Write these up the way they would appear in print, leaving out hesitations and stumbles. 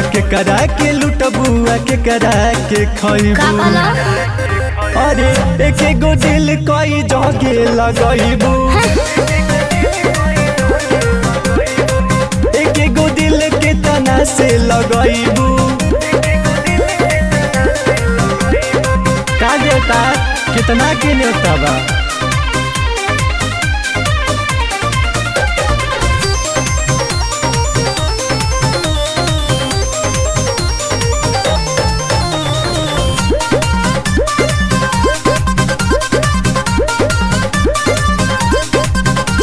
बोला के करा के लुटबुआ के करा के खइबू। अरे एक गो दिल कई जगे लगइबू, एक गो दिल के तना से लगइबू। का देता कितना के नेता बा।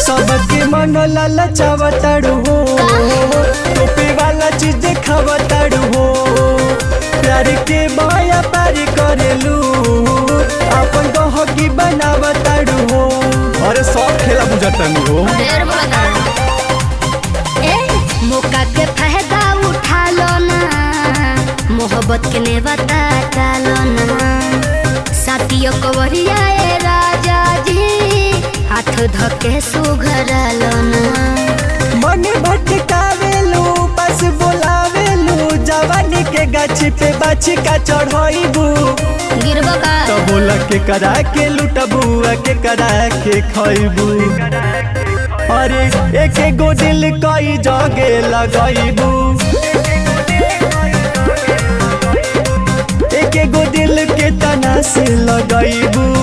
सबके मन ललचावताड़ू हो, टोपी वाला चीज खावताड़ू हो, प्यार के माया पारी करेलू, अपन गहकी बनावताड़ू हो। अरे सब खेला बुझतनी हो। मौका के फायदा उठा लो ना, मोहब्बत के ने बता डालो ना। साथियों कवरिया ए राजा जी, हाथ धके सुघरालो ना। मन भटकावेलू बस बोलावेलू, जवानी के गाछी पे बाछी का चढ़ाईबू। गिरबो का तो बोला के करा के लुटबुआ के करा के खइबू। अरे एक गो दिल कई जगे लगइबू, एक गो दिल के तना से लगइबू।